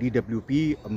DWP,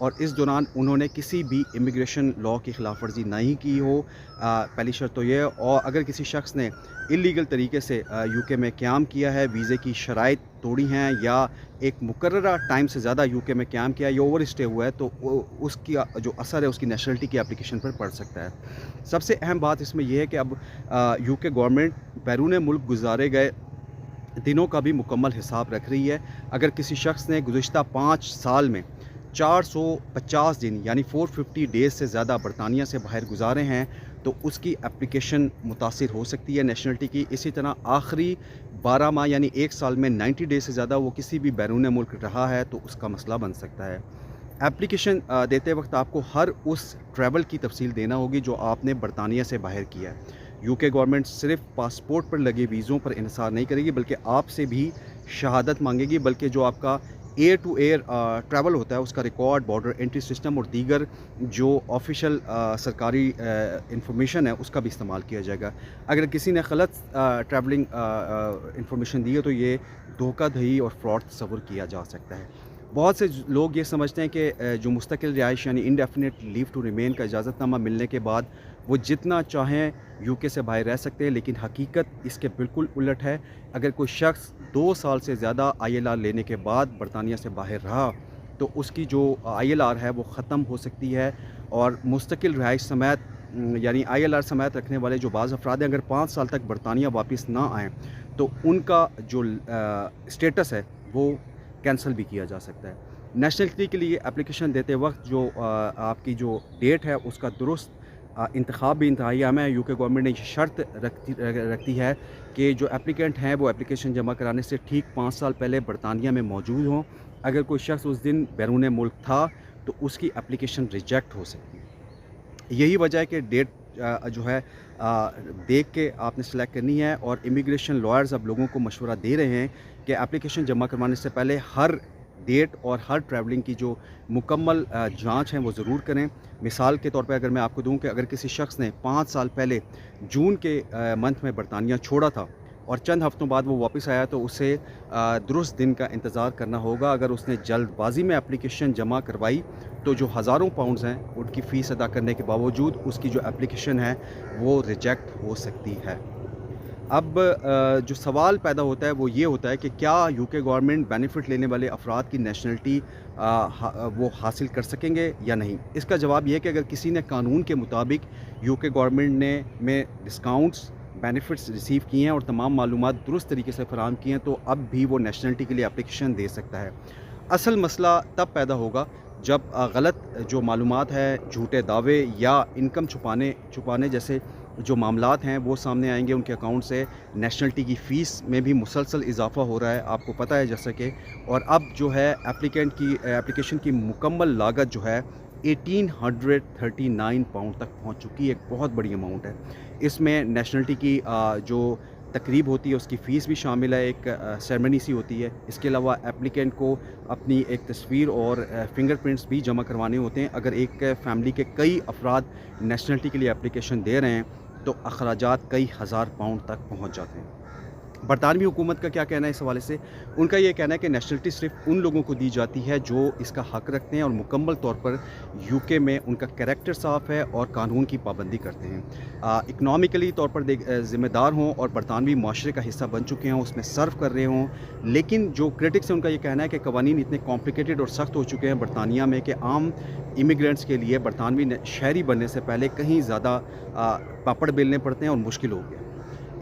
اور اس دوران انہوں نے کسی بھی امیگریشن لاء کی خلاف ورزی نہیں کی ہو. پہلی شرط تو یہ. اور اگر کسی شخص نے اللیگل طریقے سے یو کے میں قیام کیا ہے، ویزے کی شرائط توڑی ہیں یا ایک مقررہ ٹائم سے زیادہ یو کے میں قیام کیا یا اوور اسٹے ہوا ہے، تو اس کی جو اثر ہے اس کی نیشنلٹی کی اپلیکیشن پر پڑ سکتا ہے. سب سے اہم بات اس میں یہ ہے کہ اب یو کے گورنمنٹ بیرون ملک گزارے گئے دنوں کا بھی مکمل حساب رکھ رہی ہے. اگر کسی شخص نے گزشتہ 5 سال میں 450 دن یعنی 450 ڈیز سے زیادہ برطانیہ سے باہر گزارے ہیں تو اس کی اپلیکیشن متاثر ہو سکتی ہے نیشنلٹی کی. اسی طرح آخری 12 ماہ یعنی 1 سال میں 90 ڈیز سے زیادہ وہ کسی بھی بیرون ملک رہا ہے تو اس کا مسئلہ بن سکتا ہے. اپلیکیشن دیتے وقت آپ کو ہر اس ٹریول کی تفصیل دینا ہوگی جو آپ نے برطانیہ سے باہر کیا ہے. یو کے گورنمنٹ صرف پاسپورٹ پر لگے ویزوں پر انحصار نہیں کرے گی بلکہ آپ سے بھی شہادت مانگے گی، بلکہ جو آپ کا ایئر ٹو ایئر ٹریول ہوتا ہے اس کا ریکارڈ، بارڈر انٹری سسٹم اور دیگر جو آفیشیل سرکاری انفارمیشن ہے اس کا بھی استعمال کیا جائے گا. اگر کسی نے غلط ٹریولنگ انفارمیشن دی ہے تو یہ دھوکہ دہی اور فراڈ تصور کیا جا سکتا ہے. بہت سے لوگ یہ سمجھتے ہیں کہ جو مستقل رہائش یعنی انڈیفینٹ لیو ٹو ریمین کا اجازت نامہ ملنے کے بعد وہ جتنا چاہیں یو کے سے باہر رہ سکتے ہیں، لیکن حقیقت اس کے بالکل الٹ ہے. اگر کوئی شخص 2 سال سے زیادہ ILR لینے کے بعد برطانیہ سے باہر رہا تو اس کی جو ILR ہے وہ ختم ہو سکتی ہے، اور مستقل رہائش سمیت یعنی ILR سمیت رکھنے والے جو بعض افراد ہیں اگر 5 سال تک برطانیہ واپس نہ آئیں تو ان کا جو اسٹیٹس ہے وہ کینسل بھی کیا جا سکتا ہے. نیشنلٹی کے لیے اپلیکیشن دیتے وقت جو آپ کی جو ڈیٹ ہے اس کا درست انتخاب بھی انتہائی اہم ہے. یو کے گورنمنٹ نے یہ شرط رکھتی ہے کہ جو اپلیکینٹ ہیں وہ اپلیکیشن جمع کرانے سے ٹھیک 5 سال پہلے برطانیہ میں موجود ہوں. اگر کوئی شخص اس دن بیرون ملک تھا تو اس کی اپلیکیشن ریجیکٹ ہو سکتی ہے. یہی وجہ ہے کہ ڈیٹ جو ہے دیکھ کے آپ نے سلیکٹ کرنی ہے، اور امیگریشن لائرز اب لوگوں کو مشورہ دے رہے ہیں کہ اپلیکیشن جمع کروانے سے پہلے ہر ڈیٹ اور ہر ٹریولنگ کی جو مکمل جانچ ہیں وہ ضرور کریں. مثال کے طور پہ اگر میں آپ کو دوں کہ اگر کسی شخص نے 5 سال پہلے جون کے منتھ میں برطانیہ چھوڑا تھا اور چند ہفتوں بعد وہ واپس آیا تو اسے درست دن کا انتظار کرنا ہوگا. اگر اس نے جلد بازی میں اپلیکیشن جمع کروائی تو جو ہزاروں پاؤنڈز ہیں ان کی فیس ادا کرنے کے باوجود اس کی جو اپلیکیشن ہے وہ ریجیکٹ ہو سکتی ہے. اب جو سوال پیدا ہوتا ہے وہ یہ ہوتا ہے کہ کیا یو کے گورنمنٹ بینیفٹ لینے والے افراد کی نیشنلٹی وہ حاصل کر سکیں گے یا نہیں. اس کا جواب یہ ہے کہ اگر کسی نے قانون کے مطابق یو کے گورنمنٹ نے میں ڈسکاؤنٹس بینیفٹس ریسیو کیے ہیں اور تمام معلومات درست طریقے سے فراہم کی ہیں تو اب بھی وہ نیشنلٹی کے لیے اپلیکیشن دے سکتا ہے. اصل مسئلہ تب پیدا ہوگا جب غلط جو معلومات ہے، جھوٹے دعوے یا انکم چھپانے جیسے جو معاملات ہیں وہ سامنے آئیں گے. ان کے اکاؤنٹ سے نیشنلٹی کی فیس میں بھی مسلسل اضافہ ہو رہا ہے، آپ کو پتہ ہے جیسا کہ. اور اب جو ہے اپلیکیشن کی مکمل لاگت جو ہے 1839 پاؤنڈ تک پہنچ چکی ہے. ایک بہت بڑی اماؤنٹ ہے. اس میں نیشنلٹی کی جو تقریب ہوتی ہے اس کی فیس بھی شامل ہے، ایک سیرمنی سی ہوتی ہے. اس کے علاوہ اپلیکینٹ کو اپنی ایک تصویر اور فنگر پرنٹس بھی جمع کروانے ہوتے ہیں. اگر ایک فیملی کے کئی افراد نیشنلٹی کے لیے اپلیکیشن دے رہے ہیں تو اخراجات کئی ہزار پاؤنڈ تک پہنچ جاتے ہیں. برطانوی حکومت کا کیا کہنا ہے اس حوالے سے؟ ان کا یہ کہنا ہے کہ نیشنلٹی صرف ان لوگوں کو دی جاتی ہے جو اس کا حق رکھتے ہیں اور مکمل طور پر یو کے میں ان کا کریکٹر صاف ہے اور قانون کی پابندی کرتے ہیں، اکنامکلی طور پر ذمہ دار ہوں اور برطانوی معاشرے کا حصہ بن چکے ہوں، اس میں سرو کر رہے ہوں. لیکن جو کرٹکس ہیں ان کا یہ کہنا ہے کہ قوانین اتنے کمپلیکیٹڈ اور سخت ہو چکے ہیں برطانیہ میں کہ عام امیگرینٹس کے لیے برطانوی شہری بننے سے پہلے کہیں زیادہ پاپڑ بیلنے پڑتے ہیں اور مشکل ہو گیا.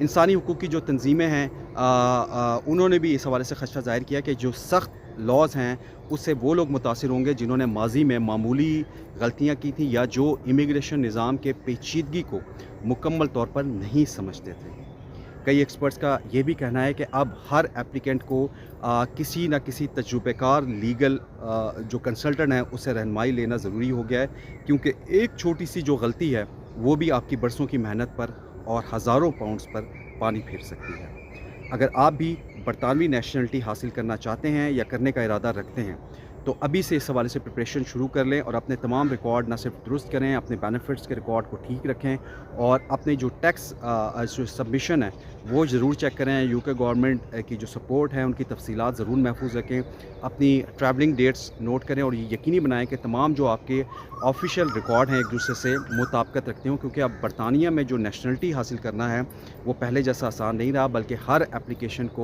انسانی حقوق کی جو تنظیمیں ہیں انہوں نے بھی اس حوالے سے خدشہ ظاہر کیا کہ جو سخت لاز ہیں اس سے وہ لوگ متاثر ہوں گے جنہوں نے ماضی میں معمولی غلطیاں کی تھیں یا جو امیگریشن نظام کے پیچیدگی کو مکمل طور پر نہیں سمجھتے تھے. کئی ایکسپرٹس کا یہ بھی کہنا ہے کہ اب ہر اپلیکینٹ کو کسی نہ کسی تجربہ کار لیگل جو کنسلٹنٹ ہیں اس سے رہنمائی لینا ضروری ہو گیا ہے، کیونکہ ایک چھوٹی سی جو غلطی ہے وہ بھی آپ کی برسوں کی محنت پر اور ہزاروں پاؤنڈز پر پانی پھیر سکتی ہے. اگر آپ بھی برطانوی نیشنلٹی حاصل کرنا چاہتے ہیں یا کرنے کا ارادہ رکھتے ہیں تو ابھی سے اس حوالے سے پریپریشن شروع کر لیں اور اپنے تمام ریکارڈ نہ صرف درست کریں، اپنے بینیفٹس کے ریکارڈ کو ٹھیک رکھیں اور اپنے جو ٹیکس جو سبمیشن ہے وہ ضرور چیک کریں۔ یو کے گورنمنٹ کی جو سپورٹ ہے ان کی تفصیلات ضرور محفوظ رکھیں، اپنی ٹریولنگ ڈیٹس نوٹ کریں اور یہ یقینی بنائیں کہ تمام جو آپ کے آفیشیل ریکارڈ ہیں ایک دوسرے سے مطابقت رکھتے ہوں، کیونکہ اب برطانیہ میں جو نیشنلٹی حاصل کرنا ہے وہ پہلے جیسا آسان نہیں رہا، بلکہ ہر ایپلیکینٹ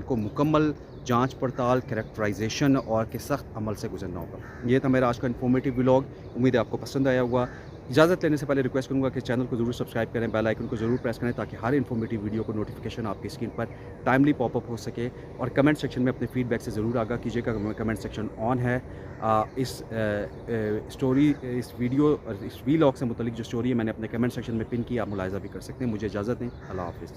کو مکمل جانچ پڑتال، کریکٹرائزیشن اور کے سخت عمل سے گزرنا ہوگا۔ یہ تھا میرا آج کا انفارمیٹیو ولاگ، امید ہے آپ کو پسند آیا ہوگا۔ اجازت لینے سے پہلے ریکویسٹ کروں گا کہ چینل کو ضرور سبسکرائب کریں، بیل آئیکن کو ضرور پریس کریں تاکہ ہر انفارمیٹیو ویڈیو کو نوٹیفیکیشن آپ کی اسکرین پر ٹائملی پاپ اپ ہو سکے، اور کمنٹ سیکشن میں اپنے فیڈ بیک سے ضرور آگاہ کیجیے گا۔ کمنٹ سیکشن آن ہے۔ اس ویڈیو اور اس ولاگ سے متعلق جو اسٹوری ہے میں نے اپنے کمنٹ سیکشن میں پن کی، آپ ملاحظہ بھی کر سکتے ہیں۔ مجھے اجازت دیں، اللہ حافظ۔